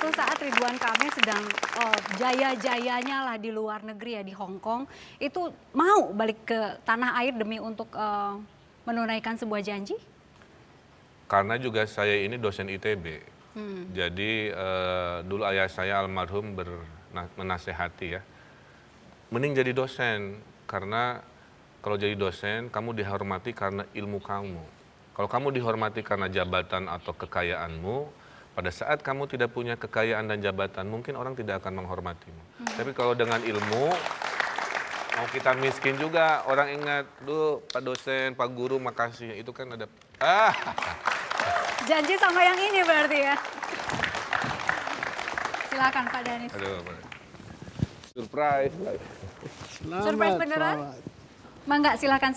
suatu saat Ridwan Kamil sedang jaya-jayanya lah di luar negeri ya, di Hong Kong, itu mau balik ke tanah air demi untuk menunaikan sebuah janji? Karena juga saya ini dosen ITB. Jadi dulu ayah saya almarhum menasehati ya, mending jadi dosen, karena kalau jadi dosen kamu dihormati karena ilmu kamu. Kalau kamu dihormati karena jabatan atau kekayaanmu, pada saat kamu tidak punya kekayaan dan jabatan, mungkin orang tidak akan menghormatimu. Tapi kalau dengan ilmu, mau kita miskin juga, orang ingat, duh Pak dosen, Pak guru makasih, itu kan ada... Janji sama yang ini berarti ya. Silakan Pak Danis. Aduh, surprise. Surprise beneran? Mangga, silakan.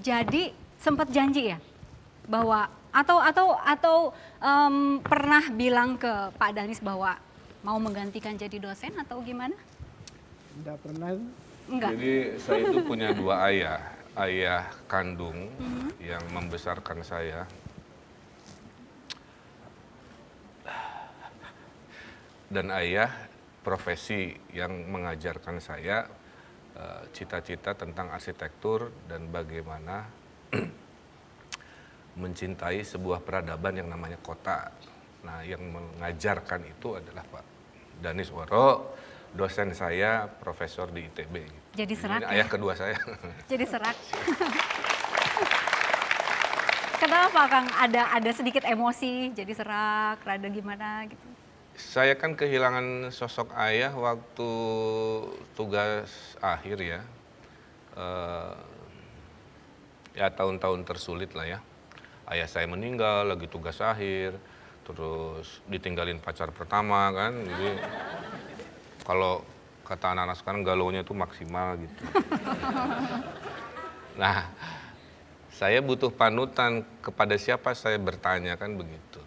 Jadi sempat janji ya bahwa atau pernah bilang ke Pak Danis bahwa mau menggantikan jadi dosen atau gimana? Tidak pernah. Enggak. Jadi saya itu punya dua ayah kandung yang membesarkan saya. Dan ayah profesi yang mengajarkan saya cita-cita tentang arsitektur dan bagaimana mencintai sebuah peradaban yang namanya kota. Nah, yang mengajarkan itu adalah Pak Danis Woro, dosen saya, profesor di ITB. Jadi serak. Ini ayah kedua saya. Jadi serak. Kenapa Kang? Ada sedikit emosi, jadi serak, rada gimana gitu? Saya kan kehilangan sosok ayah waktu tugas akhir ya. Ya tahun-tahun tersulit lah ya. Ayah saya meninggal lagi tugas akhir, terus ditinggalin pacar pertama kan. Jadi kalau kata anak-anak sekarang galaunya itu maksimal gitu. Nah, saya butuh panutan, kepada siapa saya bertanya kan begitu.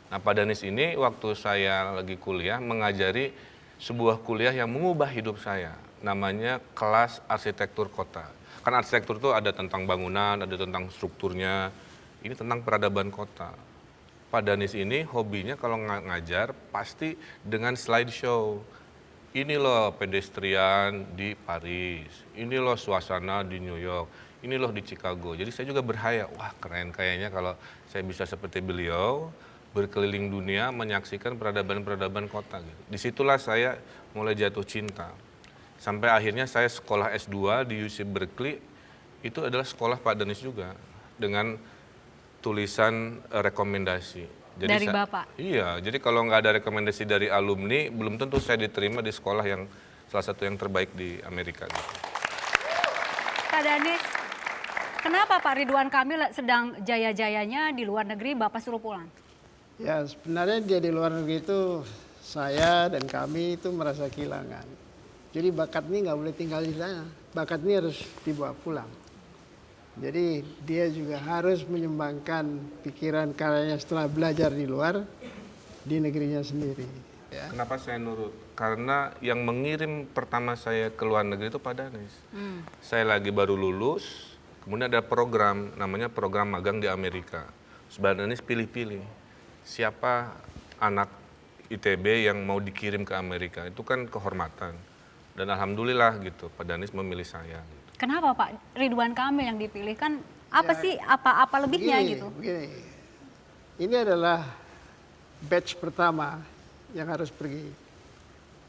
Nah, Pak Danis ini waktu saya lagi kuliah mengajari sebuah kuliah yang mengubah hidup saya. Namanya kelas arsitektur kota. Kan arsitektur itu ada tentang bangunan, ada tentang strukturnya. Ini tentang peradaban kota. Pak Danis ini hobinya kalau ngajar pasti dengan slideshow. Ini loh pedestrian di Paris, ini loh suasana di New York, ini loh di Chicago. Jadi saya juga berhayal, wah keren kayaknya kalau saya bisa seperti beliau, berkeliling dunia menyaksikan peradaban-peradaban kota. Gitu. Disitulah saya mulai jatuh cinta. Sampai akhirnya saya sekolah S2 di UC Berkeley, itu adalah sekolah Pak Danis juga. Dengan tulisan rekomendasi. Jadi dari Bapak? Iya, jadi kalau nggak ada rekomendasi dari alumni, belum tentu saya diterima di sekolah yang salah satu yang terbaik di Amerika. Gitu. Pak Danis, kenapa Pak Ridwan Kamil sedang jaya-jayanya di luar negeri, Bapak suruh pulang? Ya sebenarnya dia di luar negeri itu saya dan kami itu merasa kehilangan. Jadi bakat ini nggak boleh tinggal di sana. Bakat ini harus dibawa pulang. Jadi dia juga harus menyumbangkan pikiran karyanya setelah belajar di luar di negerinya sendiri. Ya. Kenapa saya nurut? Karena yang mengirim pertama saya ke luar negeri itu Pak Danis. Saya lagi baru lulus, kemudian ada program namanya program magang di Amerika. Pak Danis pilih-pilih siapa anak ITB yang mau dikirim ke Amerika. Itu kan kehormatan. Dan alhamdulillah gitu, Pak Danis memilih saya. Gitu. Kenapa Pak Ridwan Kamil yang dipilih? Kan apa sih, apa lebihnya gitu? Begini. Ini adalah batch pertama yang harus pergi.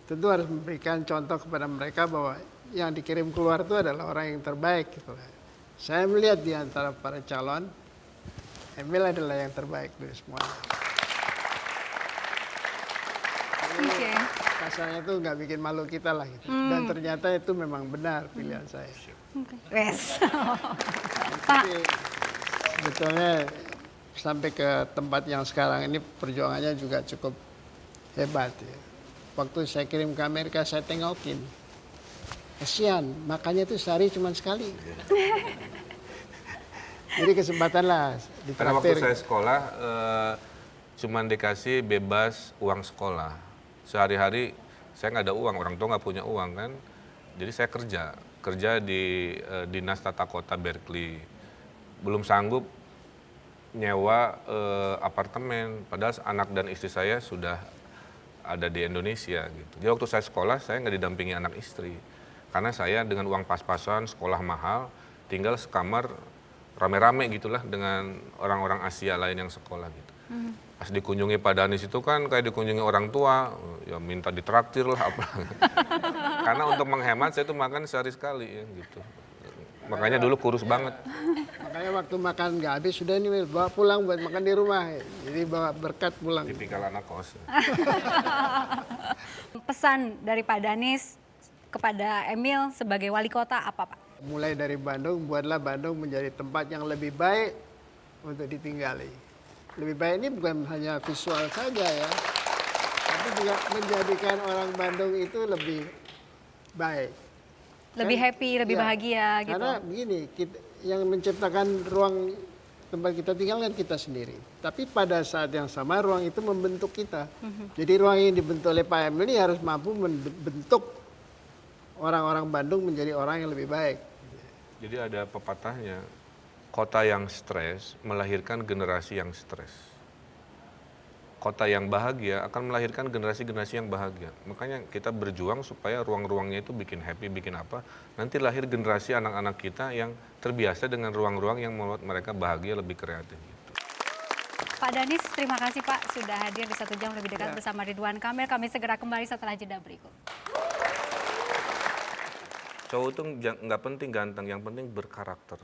Tentu harus memberikan contoh kepada mereka bahwa yang dikirim keluar itu adalah orang yang terbaik. Gitu. Saya melihat di antara para calon, Emil adalah yang terbaik dari semuanya. Oke. Kasarnya itu nggak bikin malu kita lah gitu. Dan ternyata itu memang benar pilihan saya. Yes. Pak. Tapi sebetulnya sampai ke tempat yang sekarang ini perjuangannya juga cukup hebat ya. Waktu saya kirim ke Amerika saya tengokin. Kasihan, makannya itu sehari cuma sekali. Jadi kesempatan lah ditraktir. Karena waktu saya sekolah cuma dikasih bebas uang sekolah. Sehari-hari saya nggak ada uang, orang tua nggak punya uang kan. Jadi saya kerja di Dinas Tata Kota Berkeley. Belum sanggup nyewa apartemen. Padahal anak dan istri saya sudah ada di Indonesia gitu. Jadi waktu saya sekolah saya nggak didampingi anak istri. Karena saya dengan uang pas-pasan, sekolah mahal, tinggal sekamar rame-rame gitulah dengan orang-orang Asia lain yang sekolah gitu. Pas dikunjungi Pak Danis itu kan kayak dikunjungi orang tua, ya minta ditraktir lah apa. Karena untuk menghemat saya tuh makan sehari sekali ya gitu. Makanya dulu kurus banget. Makanya waktu makan nggak habis sudah ini bawa pulang buat makan di rumah. Jadi bawa berkat pulang. Tipikal anak kos. Pesan dari Pak Danis kepada Emil sebagai wali kota apa Pak? Mulai dari Bandung, buatlah Bandung menjadi tempat yang lebih baik untuk ditinggali. Lebih baik ini bukan hanya visual saja ya, tapi juga menjadikan orang Bandung itu lebih baik. Lebih happy, lebih Ya, bahagia gitu. Karena begini, yang menciptakan ruang tempat kita tinggal kan kita sendiri. Tapi pada saat yang sama ruang itu membentuk kita. Jadi ruang yang dibentuk oleh Pak Emil ini harus mampu membentuk orang-orang Bandung menjadi orang yang lebih baik. Jadi ada pepatahnya, kota yang stres melahirkan generasi yang stres. Kota yang bahagia akan melahirkan generasi-generasi yang bahagia. Makanya kita berjuang supaya ruang-ruangnya itu bikin happy, bikin apa. Nanti lahir generasi anak-anak kita yang terbiasa dengan ruang-ruang yang membuat mereka bahagia, lebih kreatif. Pak Danis, terima kasih Pak sudah hadir di 1 jam lebih dekat bersama Ridwan Kamil. Kami segera kembali setelah jeda berikut. Cowok itu nggak penting ganteng, yang penting berkarakter.